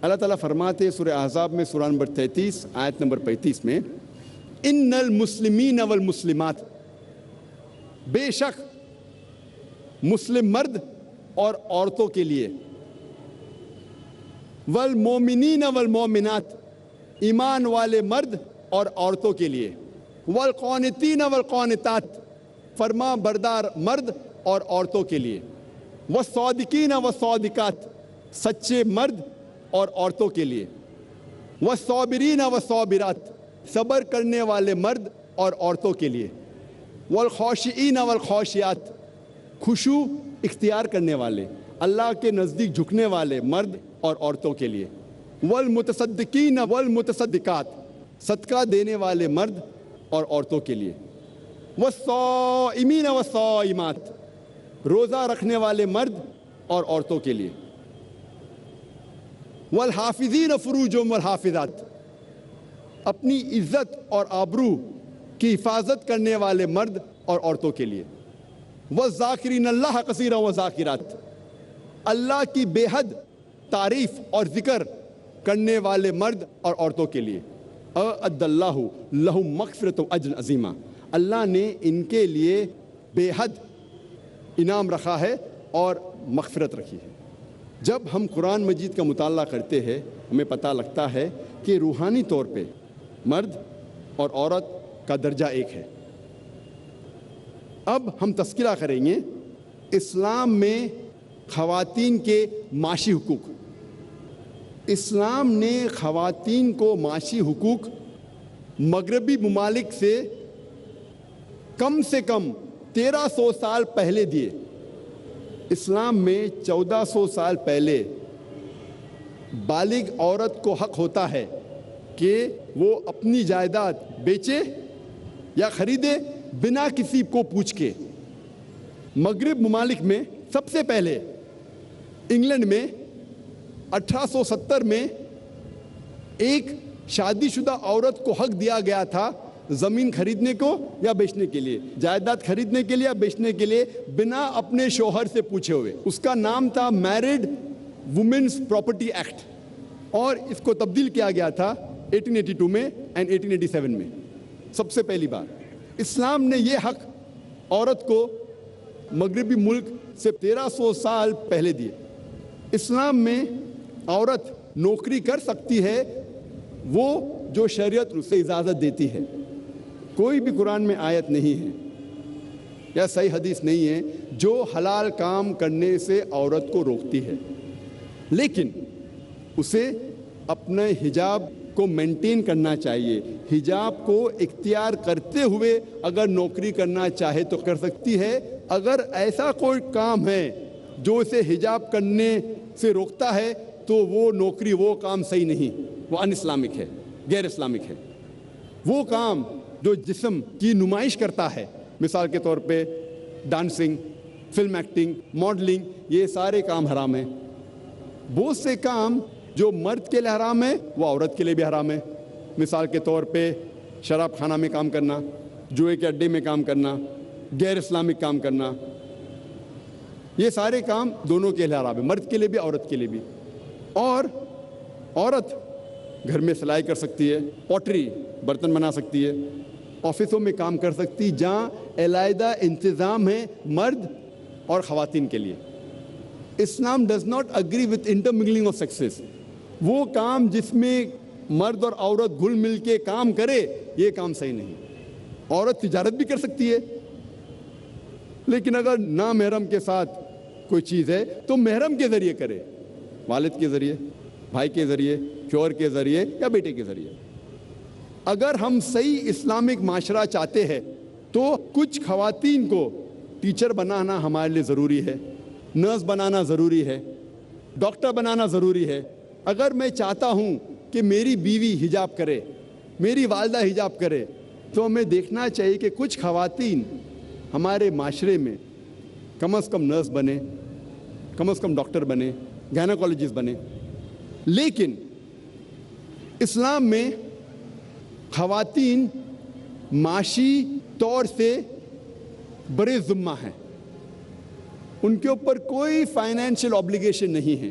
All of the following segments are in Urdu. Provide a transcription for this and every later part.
اللہ تعالیٰ فرماتے سورہ احزاب میں سورہ نمبر 33 آیت نمبر 35 میں ان المسلمین والمسلمات، بے شک مسلم مرد اور عورتوں کے لیے، والمومنین والمومنات، ایمان والے مرد اور عورتوں کے لیے، والقانتین والقانتات، فرما بردار مرد اور عورتوں کے لیے، والصادقین والصادقات، سچے مرد اور عورتوں کے لیے، والصابرین والصابرات، صبر کرنے والے مرد اور عورتوں کے لیے، والخاشعین والخاشعات، خشوع اختیار کرنے والے، اللہ کے نزدیک جھکنے والے مرد اور عورتوں کے لیے، والمتصدقین والمتصدقات، صدقہ دینے والے مرد اور عورتوں کے لیے، والصائمین والصائمات، روزہ رکھنے والے مرد اور عورتوں کے لیے، والحافظین فروجهم والحافظات، اپنی عزت اور آبرو کی حفاظت کرنے والے مرد اور عورتوں کے لیے، والذاکرین اللہ کثیرا والذاکرات، اللہ کی بے حد تعریف اور ذکر کرنے والے مرد اور عورتوں کے لیے، اعد اللہ لہم مغفرۃ و اجر عظیما، اللہ نے ان کے لیے بے حد انعام رکھا ہے اور مغفرت رکھی ہے۔ جب ہم قرآن مجید کا مطالعہ کرتے ہیں ہمیں پتہ لگتا ہے کہ روحانی طور پہ مرد اور عورت کا درجہ ایک ہے۔ اب ہم تذکرہ کریں گے اسلام میں خواتین کے معاشی حقوق۔ اسلام نے خواتین کو معاشی حقوق مغربی ممالک سے کم 1300 سال پہلے دیے۔ اسلام میں 1400 سال پہلے بالغ عورت کو حق ہوتا ہے کہ وہ اپنی جائیداد بیچے یا خریدے بنا کسی کو پوچھ کے۔ مغرب ممالک میں سب سے پہلے انگلینڈ میں 1870 میں ایک شادی شدہ عورت کو حق دیا گیا تھا زمین خریدنے کو یا بیچنے کے لیے، جائیداد خریدنے کے لیے یا بیچنے کے لیے بنا اپنے شوہر سے پوچھے ہوئے۔ اس کا نام تھا میرڈ وومنس پراپرٹی ایکٹ، اور اس کو تبدیل کیا گیا تھا 1882 میں اینڈ 1887 میں۔ سب سے پہلی بار اسلام نے یہ حق عورت کو مغربی ملک سے 1300 سال پہلے دیے۔ اسلام میں عورت نوکری کر سکتی ہے وہ جو شریعت اسے اجازت دیتی ہے۔ کوئی بھی قرآن میں آیت نہیں ہے یا صحیح حدیث نہیں ہے جو حلال کام کرنے سے عورت کو روکتی ہے، لیکن اسے اپنے حجاب کو مینٹین کرنا چاہیے۔ حجاب کو اختیار کرتے ہوئے اگر نوکری کرنا چاہے تو کر سکتی ہے۔ اگر ایسا کوئی کام ہے جو اسے حجاب کرنے سے روکتا ہے تو وہ نوکری، وہ کام صحیح نہیں، وہ ان اسلامک ہے، غیر اسلامک ہے۔ وہ کام جو جسم کی نمائش کرتا ہے، مثال کے طور پہ ڈانسنگ، فلم ایکٹنگ، ماڈلنگ، یہ سارے کام حرام ہیں۔ بہت سے کام جو مرد کے لیے حرام ہے وہ عورت کے لیے بھی حرام ہے۔ مثال کے طور پہ شراب خانہ میں کام کرنا، جوئے کے اڈے میں کام کرنا، غیر اسلامک کام کرنا، یہ سارے کام دونوں کے لیے حرام ہے، مرد کے لیے بھی عورت کے لیے بھی۔ اور عورت گھر میں سلائی کر سکتی ہے، پوٹری برتن بنا سکتی ہے، آفسوں میں کام کر سکتی جہاں علیحدہ انتظام ہے مرد اور خواتین کے لیے۔ Islam does not agree with intermingling of sexes. وہ کام جس میں مرد اور عورت گھل مل کے کام کرے یہ کام صحیح نہیں۔ عورت تجارت بھی کر سکتی ہے، لیکن اگر نامحرم کے ساتھ کوئی چیز ہے تو محرم کے ذریعے کرے، والد کے ذریعے، بھائی کے ذریعے، شوہر کے ذریعے یا بیٹے کے ذریعے۔ اگر ہم صحیح اسلامک معاشرہ چاہتے ہیں تو کچھ خواتین کو ٹیچر بنانا ہمارے لیے ضروری ہے، نرس بنانا ضروری ہے، ڈاکٹر بنانا ضروری ہے۔ اگر میں چاہتا ہوں کہ میری بیوی حجاب کرے، میری والدہ حجاب کرے، تو ہمیں دیکھنا چاہیے کہ کچھ خواتین ہمارے معاشرے میں کم از کم نرس بنے، کم از کم ڈاکٹر بنے، گائنیکولوجسٹ بنے۔ لیکن اسلام میں خواتین معاشی طور سے بڑے ذمہ ہیں، ان کے اوپر کوئی فائنینشیل آبلیگیشن نہیں ہے۔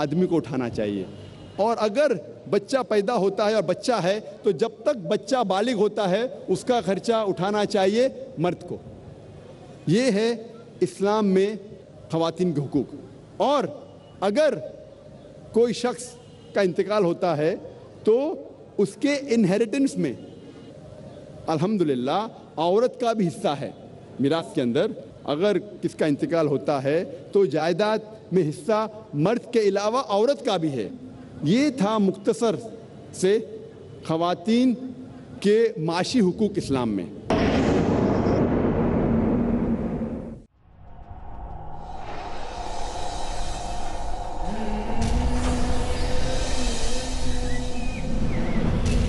آدمی کو اٹھانا چاہیے. اور اگر بچہ پیدا ہوتا ہے اور بچہ ہے تو جب تک بچہ بالغ ہوتا ہے اس کا خرچہ اٹھانا چاہیے مرد کو. یہ ہے اسلام میں خواتین کے حقوق. اور اگر کوئی شخص کا انتقال ہوتا ہے تو اس کے انہیریٹنس میں الحمدللہ عورت کا بھی حصہ ہے. میراث کے اندر اگر کس کا انتقال ہوتا ہے تو جائیداد میں حصہ مرد کے علاوہ عورت کا بھی ہے. یہ تھا مختصر سے خواتین کے معاشی حقوق اسلام میں.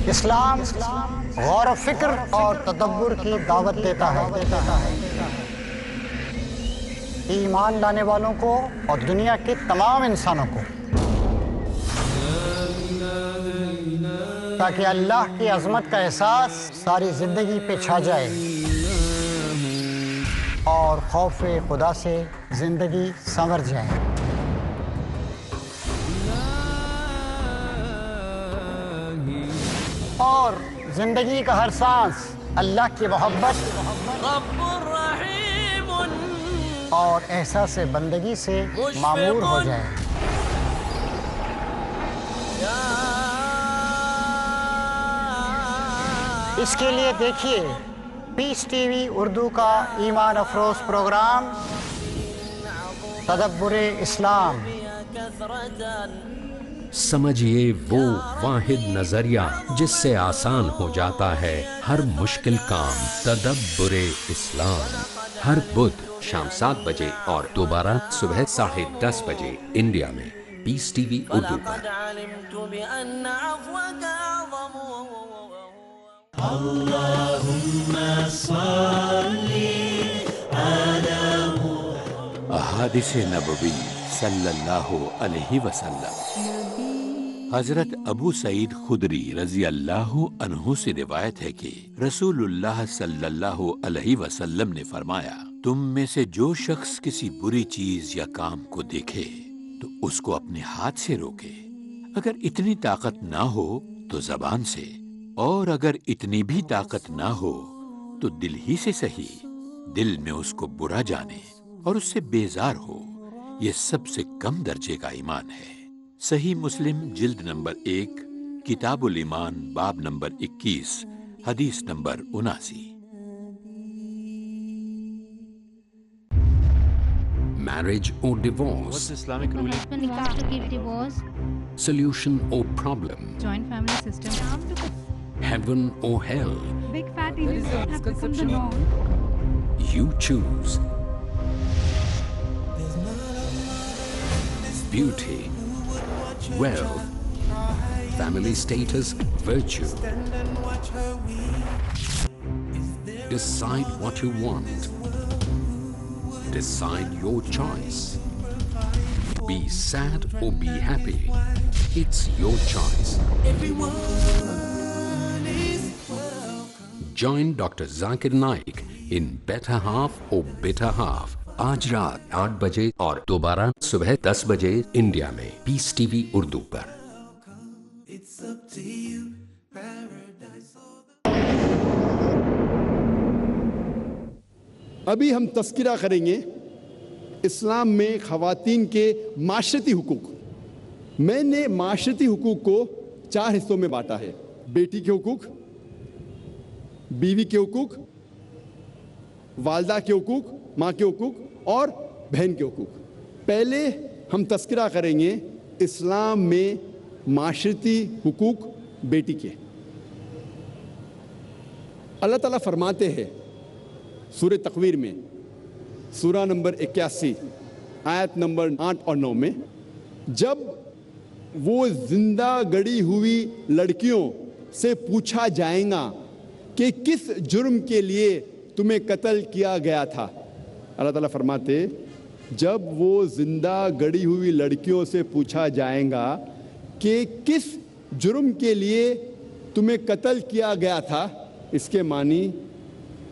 اسلام غور و فکر اور تدبر کی دعوت دیتا ہے. ایمان لانے والوں کو اور دنیا کے تمام انسانوں کو، تاکہ اللہ کی عظمت کا احساس ساری زندگی پہ چھا جائے اور خوف خدا سے زندگی سنور جائے. اور زندگی کا ہر سانس اللہ کی محبت اور احساس بندگی سے معمور ہو جائے. اس کے لیے دیکھیے پیس ٹی وی اردو کا ایمان افروز پروگرام تدبر اسلام. سمجھیے وہ واحد نظریہ جس سے آسان ہو جاتا ہے ہر مشکل کام. تدبر اسلام ہر بدھ شام 7 بجے اور دوبارہ صبح 10:30 بجے انڈیا میں پیس ٹی وی اردو پر. احادیث نبوی صلی اللہ علیہ وسلم. حضرت ابو سعید خدری رضی اللہ عنہ سے روایت ہے کہ رسول اللہ صلی اللہ علیہ وسلم نے فرمایا، تم میں سے جو شخص کسی بری چیز یا کام کو دیکھے تو اس کو اپنے ہاتھ سے روکے. اگر اتنی طاقت نہ ہو تو زبان سے، اور اگر اتنی بھی طاقت نہ ہو تو دل ہی سے صحیح دل میں اس کو برا جانے اور اس سے بیزار ہو. یہ سب سے کم درجے کا ایمان ہے. صحیح مسلم جلد نمبر 1 کتاب الایمان باب نمبر 21 حدیث number 79. Marriage or divorce? What's Islamic ruling? Husband wants to give divorce. Solution or problem? Joint family system. Heaven or hell? Big fat Indians have become the norm. You choose. Beauty, wealth, family status, virtue. Decide what you want. Decide your choice. Be sad or be happy. It's your choice. Join Dr. Zakir Naik in Better Half or Bitter Half. آج رات 8 بجے اور دوبارہ صبح 10 بجے انڈیا میں پیس ٹی وی اردو پر. ابھی ہم تذکرہ کریں گے اسلام میں خواتین کے معاشرتی حقوق. میں نے معاشرتی حقوق کو 4 حصوں میں بانٹا ہے: بیٹی کے حقوق، بیوی کے حقوق، والدہ کے حقوق، ماں کے حقوق اور بہن کے حقوق. پہلے ہم تذکرہ کریں گے اسلام میں معاشرتی حقوق بیٹی کے. اللہ تعالیٰ فرماتے ہیں سورہ تکویر میں سورہ نمبر 81 آیت نمبر 8 اور 9 میں، جب وہ زندہ گڑی ہوئی لڑکیوں سے پوچھا جائے گا کہ کس جرم کے لیے تمہیں قتل کیا گیا تھا. اللہ تعالیٰ فرماتے جب وہ زندہ گڑی ہوئی لڑکیوں سے پوچھا جائے گا کہ کس جرم کے لیے تمہیں قتل کیا گیا تھا، اس کے معنی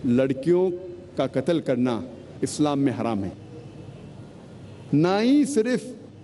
لڑکیوں کا قتل کرنا اسلام میں حرام ہے. نہ ہی صرف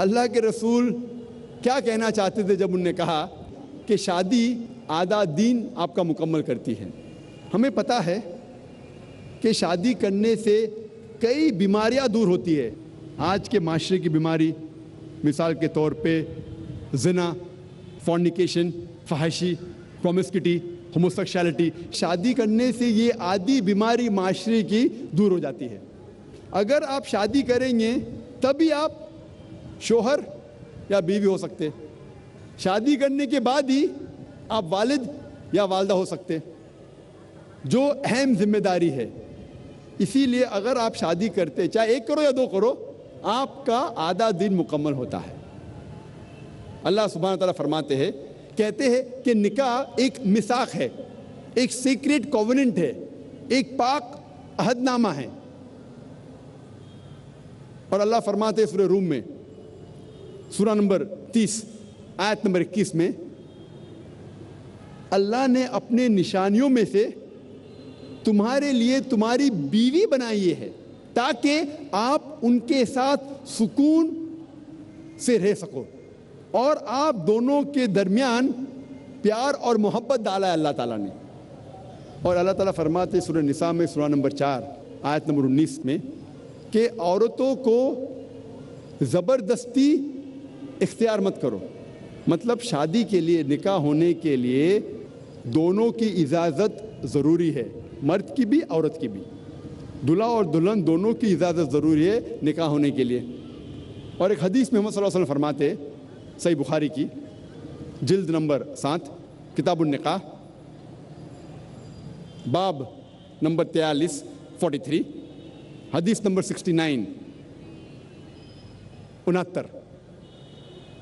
اللہ کے رسول کیا کہنا چاہتے تھے جب انہوں نے کہا کہ شادی آدھا دین آپ کا مکمل کرتی ہے؟ ہمیں پتہ ہے کہ شادی کرنے سے کئی بیماریاں دور ہوتی ہے. آج کے معاشرے کی بیماری مثال کے طور پہ زنا، فورنیکیشن، فحاشی، پرومسکیٹی، ہوموسیکشوالٹی، شادی کرنے سے یہ آدھی بیماری معاشرے کی دور ہو جاتی ہے. اگر آپ شادی کریں گے تبھی آپ شوہر یا بیوی ہو سکتے. شادی کرنے کے بعد ہی آپ والد یا والدہ ہو سکتے، جو اہم ذمہ داری ہے. اسی لیے اگر آپ شادی کرتے، چاہے 1 کرو یا 2 کرو، آپ کا آدھا دن مکمل ہوتا ہے. اللہ سبحانہ تعالیٰ فرماتے ہیں، کہتے ہیں کہ نکاح ایک میثاق ہے، ایک سیکریٹ کووننٹ ہے، ایک پاک عہد نامہ ہے. اور اللہ فرماتے ہیں سورہ روم میں سورہ نمبر 30 آیت نمبر 21 میں، اللہ نے اپنے نشانیوں میں سے تمہارے لیے تمہاری بیوی بنائی ہے تاکہ آپ ان کے ساتھ سکون سے رہ سکو، اور آپ دونوں کے درمیان پیار اور محبت ڈالا ہے اللہ تعالیٰ نے. اور اللہ تعالیٰ فرماتے ہیں سورہ نساء میں سورہ نمبر 4 آیت نمبر 19 میں کہ عورتوں کو زبردستی اختیار مت کرو. مطلب شادی کے لیے، نکاح ہونے کے لیے دونوں کی اجازت ضروری ہے، مرد کی بھی عورت کی بھی. دلہا اور دلہن دونوں کی اجازت ضروری ہے نکاح ہونے کے لیے. اور ایک حدیث میں محمد صلی اللہ علیہ وسلم فرماتے، صحیح بخاری کی جلد نمبر 7 کتاب النکاح باب نمبر 43 حدیث نمبر 69 69،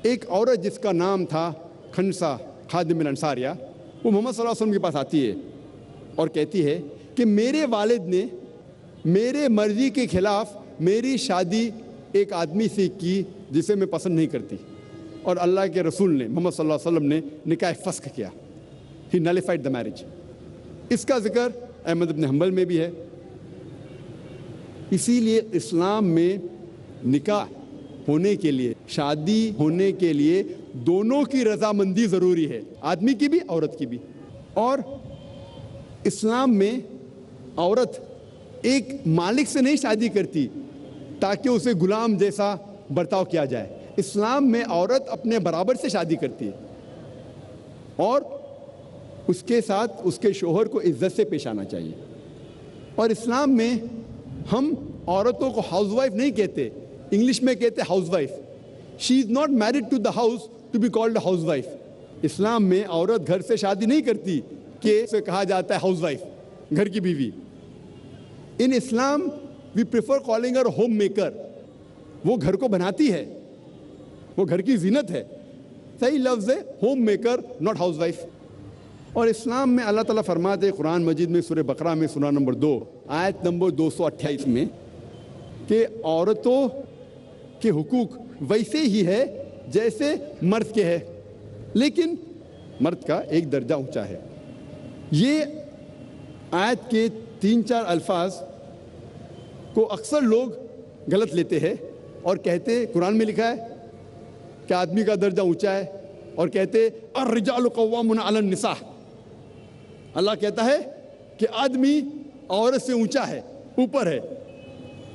ایک عورت جس کا نام تھا خنسہ خادم الانصاریہ، وہ محمد صلی اللہ علیہ وسلم کے پاس آتی ہے اور کہتی ہے کہ میرے والد نے میرے مرضی کے خلاف میری شادی ایک آدمی سے کی جسے میں پسند نہیں کرتی، اور اللہ کے رسول نے محمد صلی اللہ علیہ وسلم نے نکاح فسخ کیا. ہی نلیفائڈ دا میرج. اس کا ذکر احمد بن حنبل میں بھی ہے. اسی لیے اسلام میں نکاح ہونے کے لیے، شادی ہونے کے لیے دونوں کی رضامندی ضروری ہے، آدمی کی بھی عورت کی بھی. اور اسلام میں عورت ایک مالک سے نہیں شادی کرتی تاکہ اسے غلام جیسا برتاؤ کیا جائے. اسلام میں عورت اپنے برابر سے شادی کرتی ہے اور اس کے ساتھ اس کے شوہر کو عزت سے پیش آنا چاہیے. اور اسلام میں ہم عورتوں کو ہاؤس وائف نہیں کہتے، انگلش میں کہتے house wife. She is not married to the house to be called house wife. اسلام میں عورت گھر سے شادی نہیں کرتی کہ اسے کہا جاتا ہے ہاؤس وائف، گھر کی بیوی. In Islam we prefer calling her home maker. وہ گھر کو بناتی ہے، وہ گھر کی زینت ہے. صحیح لفظ ہے home maker, not house wife. اور اسلام میں اللہ تعالیٰ فرماتے ہیں قرآن مجید میں سورہ بقرہ میں سورہ نمبر 2 آیت نمبر 228 میں کہ عورتوں کے حقوق ویسے ہی ہے جیسے مرد کے ہے، لیکن مرد کا ایک درجہ اونچا ہے. یہ آیت کے 3-4 الفاظ کو اکثر لوگ غلط لیتے ہیں اور کہتے قرآن میں لکھا ہے کہ آدمی کا درجہ اونچا ہے، اور کہتے الرجال قوامون علی النساء. اللہ کہتا ہے کہ آدمی عورت سے اونچا ہے، اوپر ہے.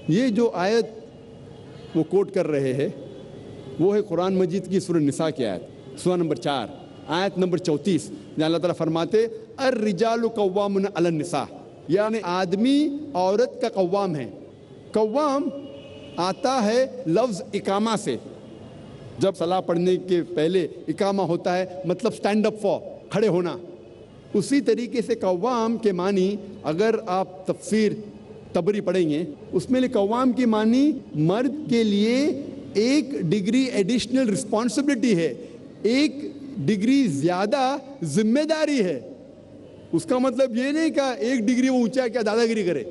یہ جو آیت وہ کوٹ کر رہے ہیں وہ ہے قرآن مجید کی سورہ نساء کی آیت، سورہ نمبر 4 آیت نمبر 34، جہاں اللہ تعالیٰ فرماتے الرجال قوامون علی النساء، یعنی آدمی عورت کا قوام ہے. قوام آتا ہے لفظ اقامہ سے. جب صلاح پڑھنے کے پہلے اقامہ ہوتا ہے، مطلب سٹینڈ اپ فار، کھڑے ہونا. اسی طریقے سے قوام کے معنی اگر آپ تفسیر تبری پڑھیں گے، اس میں قوام کی معنی مرد کے لیے ایک ڈگری ایڈیشنل رسپانسبلٹی ہے، ایک ڈگری زیادہ ذمہ داری ہے. اس کا مطلب یہ نہیں کہ ایک ڈگری وہ اونچا ہے کیا دادا گیری کرے.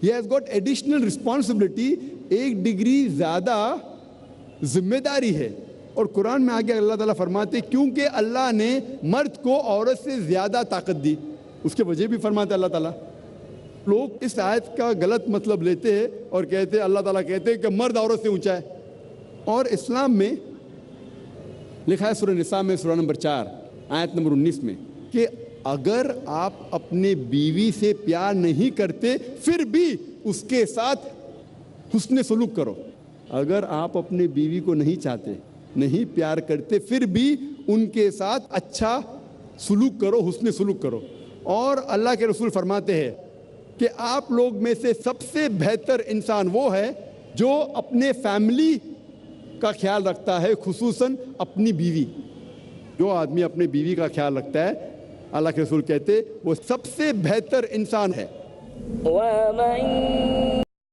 He has got additional responsibility, ایک ڈگری زیادہ ذمہ داری ہے. اور قرآن میں آگے اللہ تعالیٰ فرماتے کیونکہ اللہ نے مرد کو عورت سے زیادہ طاقت دی، اس کے وجہ بھی فرماتے اللہ تعالیٰ. لوگ اس آیت کا غلط مطلب لیتے ہیں اور کہتے ہیں اللہ تعالیٰ کہتے ہیں کہ مرد عورت سے اونچا ہے. اور اسلام میں لکھا ہے سورہ نساء میں سورہ نمبر 4 آیت نمبر 19 میں کہ اگر آپ اپنے بیوی سے پیار نہیں کرتے پھر بھی اس کے ساتھ حسن سلوک کرو. اگر آپ اپنے بیوی کو نہیں چاہتے, نہیں پیار کرتے, پھر بھی ان کے ساتھ اچھا سلوک کرو, حسن سلوک کرو. اور اللہ کے رسول فرماتے ہیں کہ آپ لوگ میں سے سب سے بہتر انسان وہ ہے جو اپنے فیملی کا خیال رکھتا ہے, خصوصاً اپنی بیوی. جو آدمی اپنی بیوی کا خیال رکھتا ہے, اللہ کے رسول کہتے وہ سب سے بہتر انسان ہے.